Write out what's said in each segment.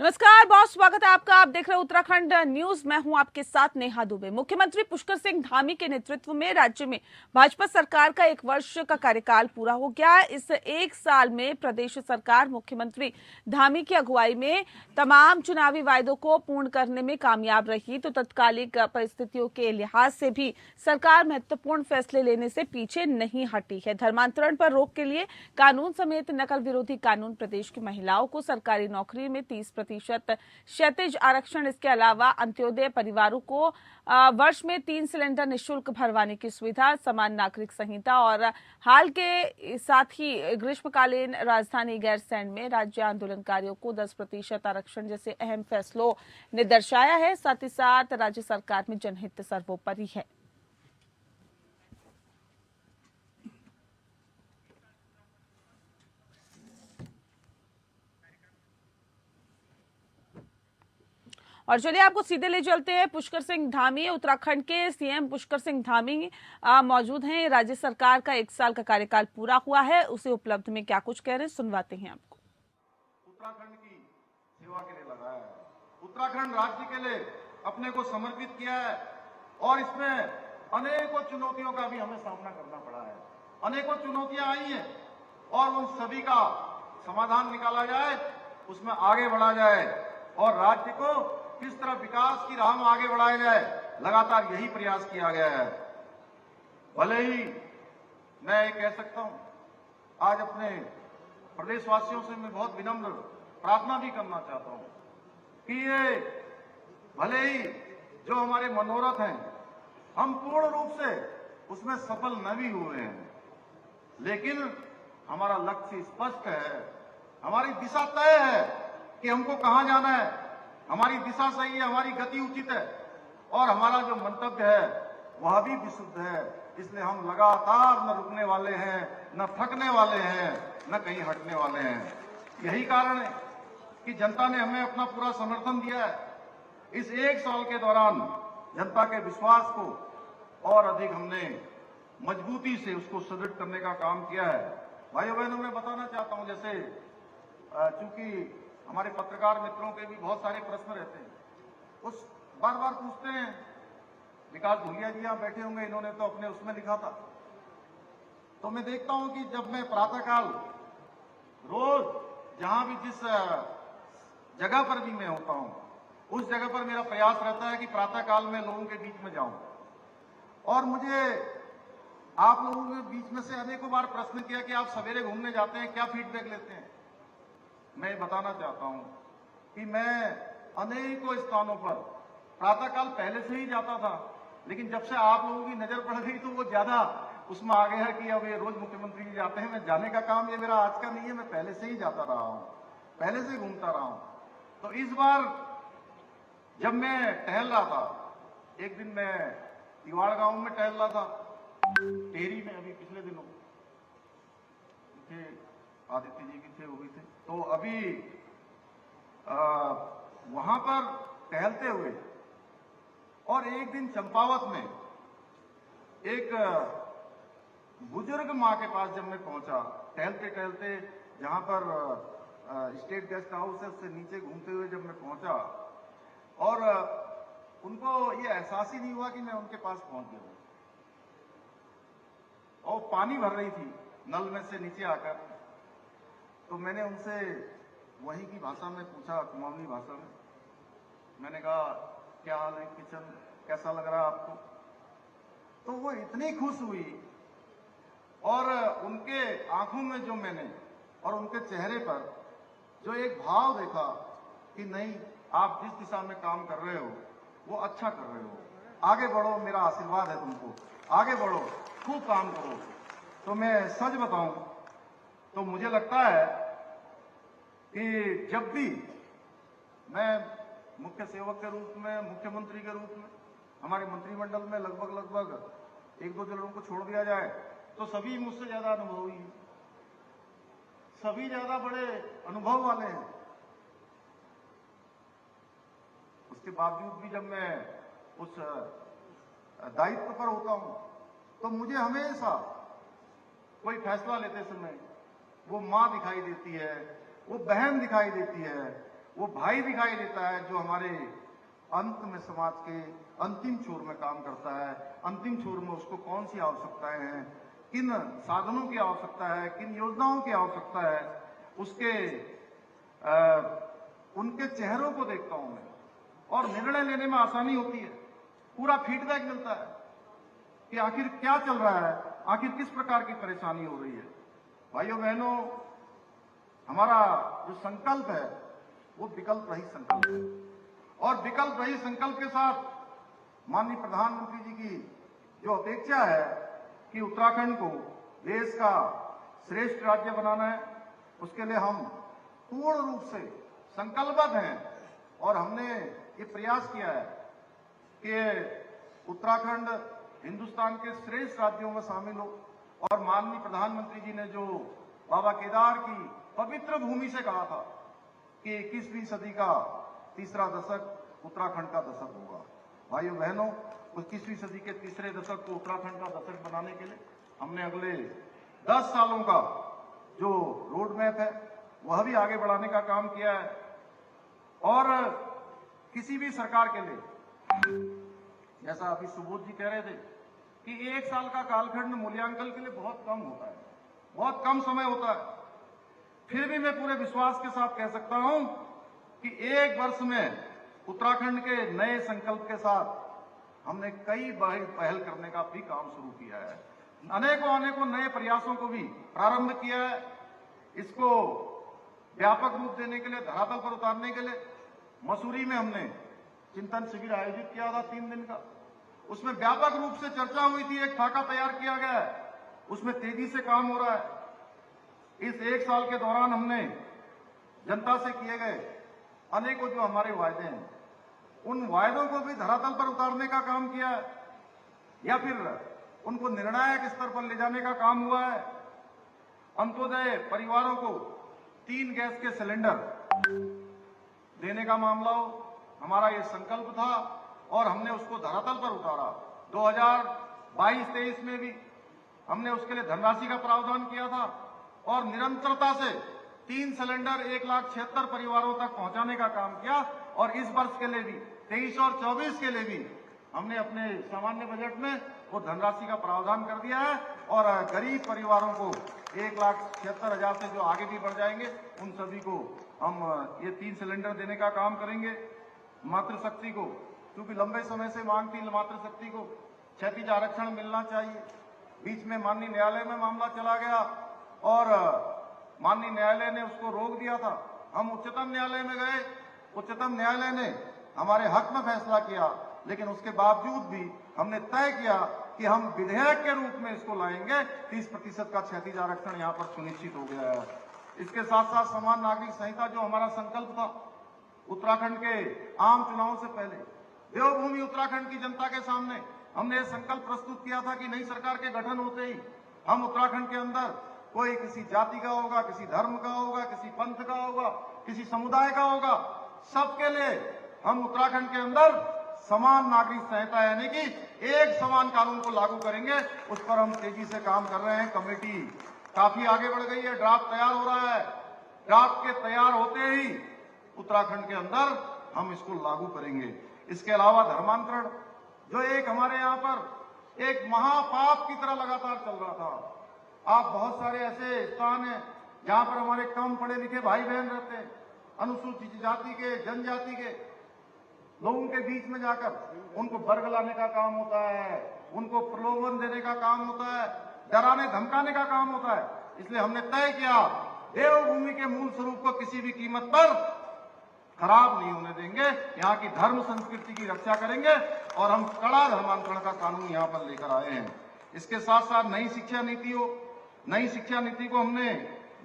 नमस्कार बॉस, स्वागत है आपका। आप देख रहे हैं उत्तराखंड न्यूज। मैं हूं आपके साथ नेहा दुबे। मुख्यमंत्री पुष्कर सिंह धामी के नेतृत्व में राज्य में भाजपा सरकार का 1 वर्ष का कार्यकाल पूरा हो गया। इस 1 साल में प्रदेश सरकार मुख्यमंत्री धामी की अगुवाई में तमाम चुनावी वायदों को पूर्ण करने में कामयाब रही। तो तत्कालिक परिस्थितियों के लिहाज से भी सरकार महत्वपूर्ण फैसले लेने से पीछे नहीं हटी है। धर्मांतरण पर रोक के लिए कानून समेत नकल विरोधी कानून, प्रदेश की महिलाओं को सरकारी नौकरी में 30% क्षैतिज आरक्षण, इसके अलावा अंत्योदय परिवारों को वर्ष में 3 सिलेंडर निःशुल्क भरवाने की सुविधा, समान नागरिक संहिता और हाल के साथ ही ग्रीष्मकालीन राजधानी गैरसैंण में राज्य आंदोलनकारियों को 10% आरक्षण जैसे अहम फैसलों ने दर्शाया है। साथ ही साथ राज्य सरकार में जनहित सर्वोपरि है। और चलिए आपको सीधे ले चलते हैं पुष्कर सिंह धामी। उत्तराखंड के सीएम पुष्कर सिंह धामी मौजूद हैं। राज्य सरकार का 1 साल का कार्यकाल पूरा हुआ है, उसे उपलब्ध में क्या कुछ कह रहे हैं, सुनवाते हैं आपको। उत्तराखंड की सेवा के लिए लगाया है, उत्तराखंड राज्य के लिए अपने को समर्पित किया है और इसमें अनेकों चुनौतियों का भी हमें सामना करना पड़ा है। अनेकों चुनौतियां आई हैं और उन सभी का समाधान निकाला जाए, उसमें आगे बढ़ा जाए और राज्य को किस तरह विकास की राह में आगे बढ़ाया जाए, लगातार यही प्रयास किया गया है। भले ही मैं ये कह सकता हूं, आज अपने प्रदेशवासियों से मैं बहुत विनम्र प्रार्थना भी करना चाहता हूं कि ये भले ही जो हमारे मनोरथ हैं हम पूर्ण रूप से उसमें सफल न भी हुए हैं, लेकिन हमारा लक्ष्य स्पष्ट है, हमारी दिशा तय है कि हमको कहां जाना है। हमारी दिशा सही है, हमारी गति उचित है और हमारा जो मंतव्य है वह भी विशुद्ध है। इसलिए हम लगातार न रुकने वाले हैं, न थकने वाले हैं, न कहीं हटने वाले हैं। यही कारण है कि जनता ने हमें अपना पूरा समर्थन दिया है। इस 1 साल के दौरान जनता के विश्वास को और अधिक हमने मजबूती से उसको सुदृढ़ करने का काम किया है। भाइयों बहनों, मैं बताना चाहता हूं, जैसे चूंकि हमारे पत्रकार मित्रों के भी बहुत सारे प्रश्न रहते हैं, उस बार बार पूछते हैं। विकास भूलिया जी यहां बैठे होंगे, इन्होंने तो अपने उसमें लिखा था। तो मैं देखता हूं कि जब मैं प्रातःकाल रोज जहां भी जिस जगह पर भी मैं होता हूं, उस जगह पर मेरा प्रयास रहता है कि प्रातःकाल में लोगों के बीच में जाऊं। और मुझे आप लोगों के बीच में से अनेकों बार प्रश्न किया कि आप सवेरे घूमने जाते हैं, क्या फीडबैक लेते हैं। मैं बताना चाहता हूं कि मैं अनेकों स्थानों पर प्रातःकाल पहले से ही जाता था, लेकिन जब से आप लोगों की नजर पड़ गई तो वो ज्यादा उसमें आ गया है कि अब ये रोज मुख्यमंत्री जी जाते हैं। मैं जाने का काम ये मेरा आज का नहीं है, मैं पहले से ही जाता रहा हूं, पहले से घूमता रहा हूं। तो इस बार जब मैं टहल रहा था, एक दिन मैं तिवाड़ गांव में टहल रहा था, टेहरी में, अभी पिछले दिनों आदित्य जी भी थे, वो भी थे। तो अभी वहां पर टहलते हुए और एक दिन चंपावत में एक बुजुर्ग मां के पास जब मैं पहुंचा, टहलते टहलते जहां पर स्टेट गेस्ट हाउस है उससे नीचे घूमते हुए जब मैं पहुंचा और उनको ये एहसास ही नहीं हुआ कि मैं उनके पास पहुंच गया और पानी भर रही थी नल में से नीचे आकर। तो मैंने उनसे वहीं की भाषा में पूछा, कुमाऊनी भाषा में। मैंने कहा, क्या हाल है किचन, कैसा लग रहा है आपको। तो वो इतनी खुश हुई और उनके आंखों में जो मैंने और उनके चेहरे पर जो एक भाव देखा कि नहीं, आप जिस दिशा में काम कर रहे हो वो अच्छा कर रहे हो, आगे बढ़ो, मेरा आशीर्वाद है तुमको, आगे बढ़ो, खूब काम करो। तो मैं सच बताऊं तो मुझे लगता है कि जब भी मैं मुख्य सेवक के रूप में, मुख्यमंत्री के रूप में, हमारे मंत्रिमंडल में लगभग 1-2 जनों को छोड़ दिया जाए तो सभी मुझसे ज्यादा अनुभवी, सभी ज्यादा बड़े अनुभव वाले हैं। उसके बावजूद भी जब मैं उस दायित्व पर होता हूं तो मुझे हमेशा कोई फैसला लेते समय वो मां दिखाई देती है, वो बहन दिखाई देती है, वो भाई दिखाई देता है जो हमारे अंत में समाज के अंतिम छोर में काम करता है। अंतिम छोर में उसको कौन सी आवश्यकताएं हैं, किन साधनों की आवश्यकता है, किन योजनाओं की आवश्यकता है, उसके उनके चेहरों को देखता हूं मैं और निर्णय लेने में आसानी होती है। पूरा फीडबैक मिलता है कि आखिर क्या चल रहा है, आखिर किस प्रकार की परेशानी हो रही है। भाइयों बहनों, हमारा जो संकल्प है वो विकल्प रहित संकल्प है और विकल्प रहित संकल्प के साथ माननीय प्रधानमंत्री जी की जो अपेक्षा है कि उत्तराखंड को देश का श्रेष्ठ राज्य बनाना है, उसके लिए हम पूर्ण रूप से संकल्पबद्ध हैं और हमने ये प्रयास किया है कि उत्तराखंड हिंदुस्तान के श्रेष्ठ राज्यों में शामिल हो। और माननीय प्रधानमंत्री जी ने जो बाबा केदार की पवित्र भूमि से कहा था कि 21वीं सदी का तीसरा दशक उत्तराखंड का दशक होगा। भाइयों बहनों, उस 21वीं सदी के तीसरे दशक को उत्तराखंड का दशक बनाने के लिए हमने अगले 10 सालों का जो रोड मैप है वह भी आगे बढ़ाने का काम किया है। और किसी भी सरकार के लिए, जैसा अभी सुबोध जी कह रहे थे कि 1 साल का कालखंड मूल्यांकन के लिए बहुत कम होता है, बहुत कम समय होता है, फिर भी मैं पूरे विश्वास के साथ कह सकता हूं कि 1 वर्ष में उत्तराखंड के नए संकल्प के साथ हमने कई पहल करने का भी काम शुरू किया है। अनेकों नए प्रयासों को भी प्रारंभ किया है। इसको व्यापक रूप देने के लिए, धरातल पर उतारने के लिए मसूरी में हमने चिंतन शिविर आयोजित किया था 3 दिन का। उसमें व्यापक रूप से चर्चा हुई थी, एक खाका तैयार किया गया है, उसमें तेजी से काम हो रहा है। इस 1 साल के दौरान हमने जनता से किए गए अनेकों जो हमारे वायदे हैं, उन वायदों को भी धरातल पर उतारने का काम किया है या फिर उनको निर्णायक स्तर पर ले जाने का काम हुआ है। अंत्योदय परिवारों को 3 गैस के सिलेंडर देने का मामला हो, हमारा ये संकल्प था और हमने उसको धरातल पर उतारा। 2022-23 में भी हमने उसके लिए धनराशि का प्रावधान किया था और निरंतरता से 3 सिलेंडर 1,76,000 परिवारों तक पहुंचाने का काम किया। और इस वर्ष के लिए भी 23 और 24 के लिए भी हमने अपने सामान्य बजट में वो धनराशि का प्रावधान कर दिया है और गरीब परिवारों को 1,76,000 से जो आगे भी बढ़ जाएंगे उन सभी को हम ये 3 सिलेंडर देने का काम करेंगे। मातृशक्ति को, क्योंकि लंबे समय से मांग थी मातृशक्ति को क्षैतिज आरक्षण मिलना चाहिए। बीच में माननीय न्यायालय में मामला चला गया और माननीय न्यायालय ने उसको रोक दिया था। हम उच्चतम न्यायालय में गए, उच्चतम न्यायालय ने हमारे हक में फैसला किया, लेकिन उसके बावजूद भी हमने तय किया कि हम विधेयक के रूप में इसको लाएंगे। 30% का क्षैतिज आरक्षण यहाँ पर सुनिश्चित हो गया है। इसके साथ साथ समान नागरिक संहिता जो हमारा संकल्प था, उत्तराखंड के आम चुनाव से पहले देवभूमि उत्तराखंड की जनता के सामने हमने ये संकल्प प्रस्तुत किया था कि नई सरकार के गठन होते ही हम उत्तराखंड के अंदर कोई किसी जाति का होगा, किसी धर्म का होगा, किसी पंथ का होगा, किसी समुदाय का होगा, सबके लिए हम उत्तराखंड के अंदर समान नागरिक संहिता यानी कि एक समान कानून को लागू करेंगे। उस पर हम तेजी से काम कर रहे हैं। कमेटी काफी आगे बढ़ गई है, ड्राफ्ट तैयार हो रहा है। ड्राफ्ट के तैयार होते ही उत्तराखंड के अंदर हम इसको लागू करेंगे। इसके अलावा धर्मांतरण जो एक हमारे यहाँ पर एक महापाप की तरह लगातार चल रहा था। आप बहुत सारे ऐसे स्थान हैं जहां पर हमारे कम पढ़े लिखे भाई बहन रहते हैं, अनुसूचित जाति के, जनजाति के लोगों के बीच में जाकर उनको बरगलाने का काम होता है, उनको प्रलोभन देने का काम होता है, डराने धमकाने का काम होता है। इसलिए हमने तय किया देवभूमि के मूल स्वरूप को किसी भी कीमत पर खराब नहीं होने देंगे। यहाँ की धर्म संस्कृति की रक्षा करेंगे और हम कड़ा धर्मांतरण का कानून यहाँ पर लेकर आए हैं। इसके साथ साथ नई शिक्षा नीति को हमने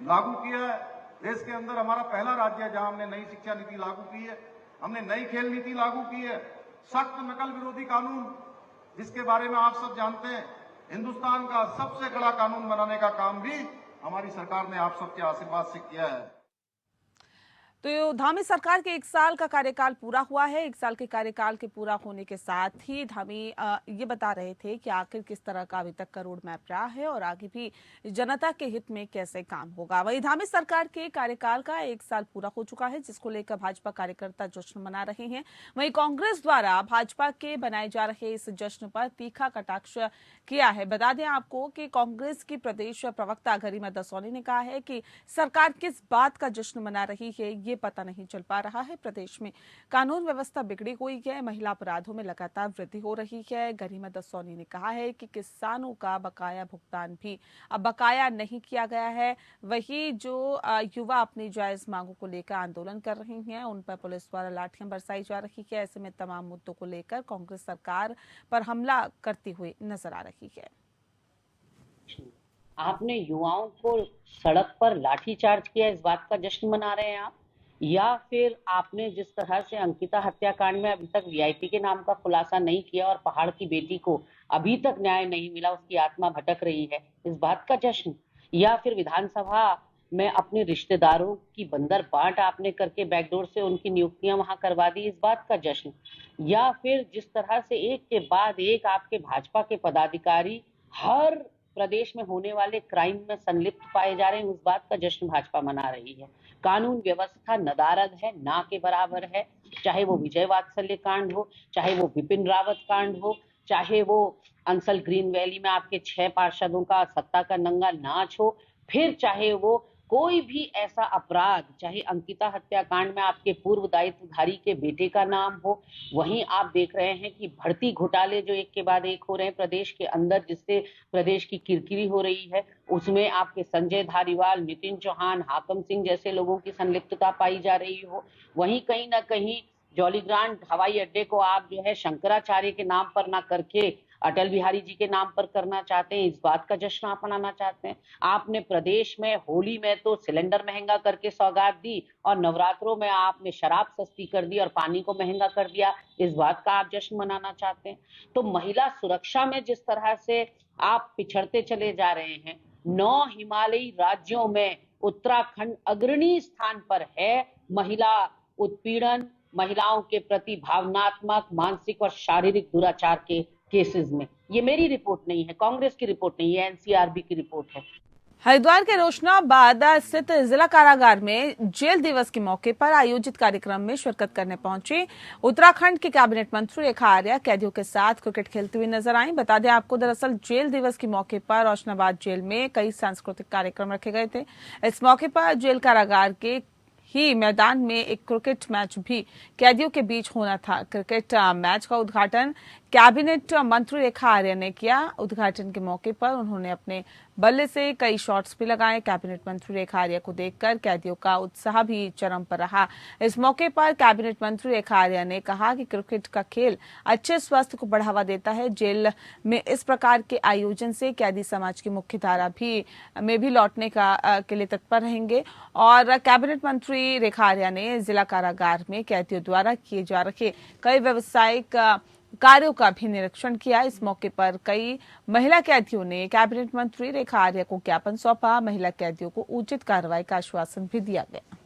लागू किया है। देश के अंदर हमारा पहला राज्य है जहां हमने नई शिक्षा नीति लागू की है। हमने नई खेल नीति लागू की है। सख्त नकल विरोधी कानून जिसके बारे में आप सब जानते हैं, हिंदुस्तान का सबसे कड़ा कानून बनाने का काम भी हमारी सरकार ने आप सबके आशीर्वाद से किया है। तो धामी सरकार के 1 साल का कार्यकाल पूरा हुआ है। 1 साल के कार्यकाल के पूरा होने के साथ ही धामी ये बता रहे थे कि आखिर किस तरह का अभी तक का रोड मैप रहा है और आगे भी जनता के हित में कैसे काम होगा। वहीं धामी सरकार के कार्यकाल का 1 साल पूरा हो चुका है, जिसको लेकर भाजपा कार्यकर्ता जश्न मना रहे हैं। वहीं कांग्रेस द्वारा भाजपा के बनाए जा रहे इस जश्न पर तीखा कटाक्ष किया है। बता दें आपको कि कांग्रेस की प्रदेश प्रवक्ता गरिमा दसौनी ने कहा है कि सरकार किस बात का जश्न मना रही है ये पता नहीं चल पा रहा है। प्रदेश में कानून व्यवस्था बिगड़ी हुई है, महिला अपराधों में लगातार वृद्धि हो रही है। गरिमा दसौनी ने कहा है कि किसानों का बकाया भुगतान भी अब बकाया नहीं किया गया है। वही जो युवा अपनी जायज मांगों को लेकर आंदोलन कर रही हैं, उन पर पुलिस द्वारा लाठियां बरसाई जा रही है। ऐसे में तमाम मुद्दों को लेकर कांग्रेस सरकार पर हमला करती हुई नजर आ रही है। आपने युवाओं को सड़क पर लाठीचार्ज किया, इस बात का जश्न मना रहे हैं आप? या फिर आपने जिस तरह से अंकिता हत्याकांड में अभी तक वीआईपी के नाम का खुलासा नहीं किया और पहाड़ की बेटी को अभी तक न्याय नहीं मिला, उसकी आत्मा भटक रही है, इस बात का जश्न? या फिर विधानसभा में अपने रिश्तेदारों की बंदर बांट आपने करके बैकडोर से उनकी नियुक्तियां वहां करवा दी, इस बात का जश्न? या फिर जिस तरह से एक के बाद एक आपके भाजपा के पदाधिकारी हर प्रदेश में होने वाले क्राइम में संलिप्त पाए जा रहे हैं, उस बात का जश्न भाजपा मना रही है? कानून व्यवस्था नदारद है, ना के बराबर है, चाहे वो विजय वात्सल्य कांड हो, चाहे वो विपिन रावत कांड हो, चाहे वो अंसल ग्रीन वैली में आपके 6 पार्षदों का सत्ता का नंगा नाच हो, फिर चाहे वो कोई भी ऐसा अपराध, चाहे अंकिता हत्याकांड में आपके पूर्व दायित्वधारी के बेटे का नाम हो। वहीं आप देख रहे हैं कि भर्ती घोटाले जो एक के बाद एक हो रहे हैं प्रदेश के अंदर, जिससे प्रदेश की किरकिरी हो रही है, उसमें आपके संजय धारीवाल, नितिन चौहान, हाकम सिंह जैसे लोगों की संलिप्तता पाई जा रही हो। वहीं कहीं ना कहीं जॉली ग्रांट हवाई अड्डे को आप जो है शंकराचार्य के नाम पर ना करके अटल बिहारी जी के नाम पर करना चाहते हैं, इस बात का जश्न आप मनाना चाहते हैं। आपने प्रदेश में होली में तो सिलेंडर महंगा करके सौगात दी और नवरात्रों में आपने शराब सस्ती कर दी और पानी को महंगा कर दिया, इस बात का आप जश्न मनाना चाहते हैं। तो महिला सुरक्षा में जिस तरह से आप पिछड़ते चले जा रहे हैं, 9 हिमालयी राज्यों में उत्तराखंड अग्रणी स्थान पर है महिला उत्पीड़न, महिलाओं के प्रति भावनात्मक, मानसिक और शारीरिक दुराचार के केसेस में। ये मेरी रिपोर्ट नहीं है, कांग्रेस की रिपोर्ट नहीं है, एनसीआरबी की रिपोर्ट है। हरिद्वार के रोशनाबाद स्थित जिला कारागार में जेल दिवस के मौके पर आयोजित कार्यक्रम में शिरकत करने पहुंची उत्तराखंड के कैबिनेट मंत्री रेखा आर्या कैदियों के साथ क्रिकेट खेलते हुए नजर आई। बता दें आपको, दरअसल जेल दिवस के मौके पर रोशनाबाद जेल में कई सांस्कृतिक कार्यक्रम रखे गए थे। इस मौके पर जेल कारागार के ही मैदान में एक क्रिकेट मैच भी कैदियों के बीच होना था। क्रिकेट मैच का उद्घाटन कैबिनेट मंत्री रेखा आर्या ने किया। उद्घाटन के मौके पर उन्होंने अपने बल्ले से कई शॉट्स भी लगाए। कैबिनेट मंत्री रेखा आर्या को देखकर कैदियों का उत्साह भी चरम पर रहा। इस मौके पर कैबिनेट मंत्री रेखा आर्या ने कहा कि क्रिकेट का खेल अच्छे स्वास्थ्य को बढ़ावा देता है। जेल में इस प्रकार के आयोजन से कैदी समाज की मुख्य धारा में भी लौटने के लिए तत्पर रहेंगे। और कैबिनेट मंत्री रेखा आर्या ने जिला कारागार में कैदियों द्वारा किए जा रहे कई व्यावसायिक कार्यों का भी निरीक्षण किया। इस मौके पर कई महिला कैदियों ने कैबिनेट मंत्री रेखा आर्या को ज्ञापन सौंपा। महिला कैदियों को उचित कार्रवाई का आश्वासन भी दिया गया।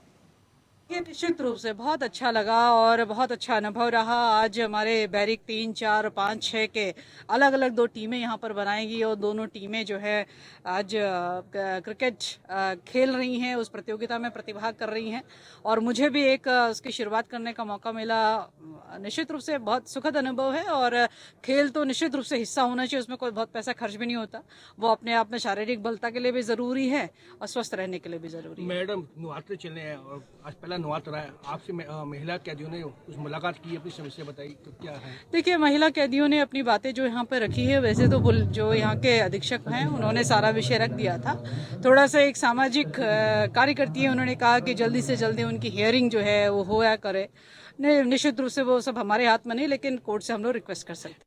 ये निश्चित रूप से बहुत अच्छा लगा और बहुत अच्छा अनुभव रहा। आज हमारे बैरिक 3, 4, 5, 6 के अलग अलग 2 टीमें यहाँ पर बनाएंगी और दोनों टीमें जो है आज क्रिकेट खेल रही हैं, उस प्रतियोगिता में प्रतिभाग कर रही हैं और मुझे भी एक उसकी शुरुआत करने का मौका मिला। निश्चित रूप से बहुत सुखद अनुभव है और खेल तो निश्चित रूप से हिस्सा होना चाहिए, उसमें कोई बहुत पैसा खर्च भी नहीं होता। वो अपने आप में शारीरिक बलता के लिए भी ज़रूरी है और स्वस्थ रहने के लिए भी ज़रूरी है। मैडम, नवरात्र चल रहे हैं और आज पहला नवरात्र है, आपसे महिला कैदियों ने कुछ मुलाकात की, अपनी समस्या बताई, तो क्या है? देखिए, महिला कैदियों ने अपनी बातें जो यहाँ पर रखी है, वैसे तो जो यहाँ के अधीक्षक हैं उन्होंने सारा विषय रख दिया था। थोड़ा सा एक सामाजिक कार्य करती है, उन्होंने कहा कि जल्दी से जल्दी उनकी हियरिंग जो है वो होया करे। निश्चित रूप से वो सब हमारे हाथ में नहीं, लेकिन कोर्ट से हम लोग रिक्वेस्ट कर सकते।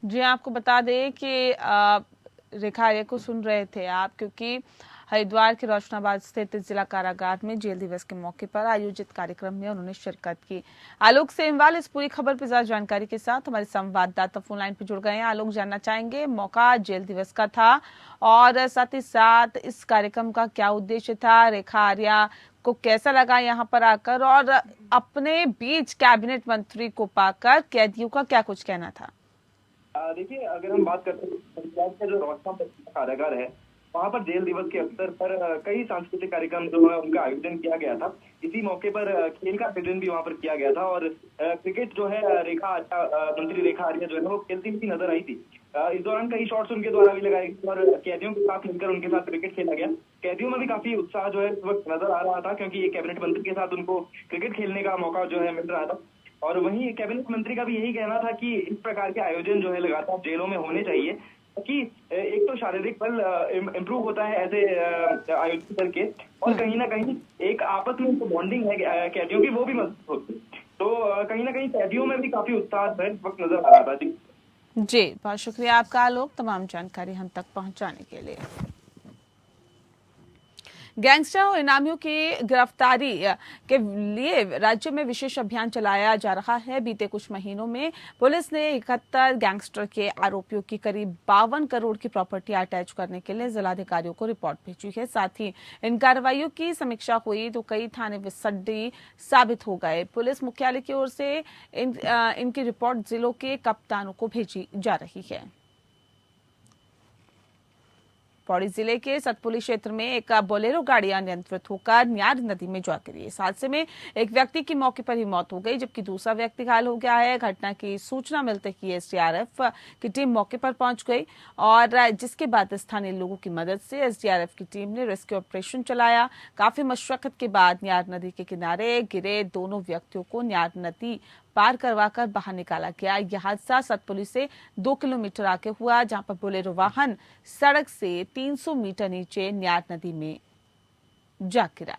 जी, आपको बता दें कि रेखा आर्या को सुन रहे थे आप, क्योंकि हरिद्वार के रोशनाबाद स्थित जिला कारागार में जेल दिवस के मौके पर आयोजित कार्यक्रम में उन्होंने शिरकत की। आलोक सेमवाल इस पूरी खबर पर ज्यादा जानकारी के साथ हमारे संवाददाता फोन लाइन पर जुड़ गए हैं। आलोक, जानना चाहेंगे मौका जेल दिवस का था और साथ ही साथ इस कार्यक्रम का क्या उद्देश्य था, रेखा आर्या को कैसा लगा यहाँ पर आकर, और अपने बीच कैबिनेट मंत्री को पाकर कैदियों का क्या कुछ कहना था? देखिए, अगर हम बात करते हैं पंजाब का जो रोशनाबाद कारागार है, वहाँ पर जेल दिवस के अवसर पर कई सांस्कृतिक कार्यक्रम जो है उनका आयोजन किया गया था। इसी मौके पर खेल का आयोजन भी वहाँ पर किया गया था और क्रिकेट जो है मंत्री रेखा आर्या जो है वो खेलती हुई नजर आई थी। इस दौरान कई शॉट्स उनके द्वारा भी लगाए गए और कैदियों के साथ मिलकर उनके साथ क्रिकेट खेला गया। कैदियों में भी काफी उत्साह जो है इस वक्त नजर आ रहा था, क्योंकि ये कैबिनेट मंत्री के साथ उनको क्रिकेट खेलने का मौका जो है मिल रहा था। और वहीं कैबिनेट मंत्री का भी यही कहना था कि इस प्रकार के आयोजन जो है लगातार जेलों में होने चाहिए, कि एक तो शारीरिक बल इम्प्रूव होता है ऐसे आयोजन करके, और कहीं ना कहीं एक आपस में जो बॉन्डिंग है कैदियों की वो भी मजबूत होती है। तो कहीं ना कहीं कैदियों में भी काफी उत्साह जो है इस वक्त नजर आ रहा था। जी, बहुत शुक्रिया आपका आलोक, तमाम जानकारी हम तक पहुंचाने के लिए। गैंगस्टर और इनामियों की गिरफ्तारी के लिए राज्य में विशेष अभियान चलाया जा रहा है। बीते कुछ महीनों में पुलिस ने 71 गैंगस्टर के आरोपियों की करीब 52 करोड़ की प्रॉपर्टी अटैच करने के लिए जिलाधिकारियों को रिपोर्ट भेजी है। साथ ही इन कार्रवाइयों की समीक्षा हुई तो कई थाने विसड्डी साबित हो गए। पुलिस मुख्यालय की ओर से इनकी रिपोर्ट जिलों के कप्तानों को भेजी जा रही है। पौड़ी जिले के सतपुली क्षेत्र में एक बोलेरो गाड़ी अनियंत्रित होकर न्यार नदी में जा गिरी। इस हादसे में एक व्यक्ति की मौके पर ही मौत हो गई, जबकि दूसरा व्यक्ति घायल हो गया है। घटना की सूचना मिलते ही एसडीआरएफ की टीम मौके पर पहुंच गई और जिसके बाद स्थानीय लोगों की मदद से एसडीआरएफ की टीम ने रेस्क्यू ऑपरेशन चलाया। काफी मशक्कत के बाद न्यार नदी के किनारे गिरे दोनों व्यक्तियों को न्यार नदी पार करवाकर बाहर निकाला गया। यह हादसा सतपुली से 2 किलोमीटर आगे हुआ, जहां पर बोलेरो वाहन सड़क से 300 मीटर नीचे न्यार नदी में जा गिरा।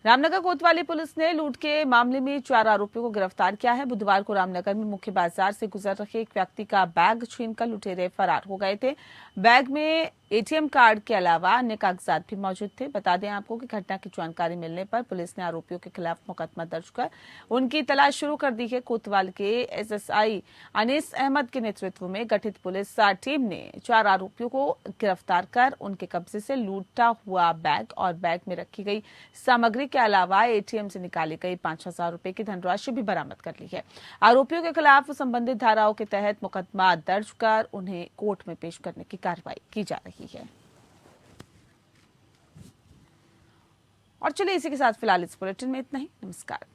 रामनगर कोतवाली पुलिस ने लूट के मामले में 4 आरोपियों को गिरफ्तार किया है। बुधवार को रामनगर में मुख्य बाजार से गुजर रहे एक व्यक्ति का बैग छीनकर लुटेरे फरार हो गए थे। बैग में एटीएम कार्ड के अलावा अन्य कागजात भी मौजूद थे। बता दें आपको कि घटना की जानकारी मिलने पर पुलिस ने आरोपियों के खिलाफ मुकदमा दर्ज कर उनकी तलाश शुरू कर दी है। कोतवाल के एसएसआई अनीस अहमद के नेतृत्व में गठित पुलिस टीम ने 4 आरोपियों को गिरफ्तार कर उनके कब्जे से लूटा हुआ बैग और बैग में रखी गई सामग्री के अलावा एटीएम से निकाली गई 5,000 रुपए की धनराशि भी बरामद कर ली है। आरोपियों के खिलाफ संबंधित धाराओं के तहत मुकदमा दर्ज कर उन्हें कोर्ट में पेश करने की कार्रवाई की जा रही है। और चलिए इसी के साथ फिलहाल इस बुलेटिन में इतना ही। नमस्कार।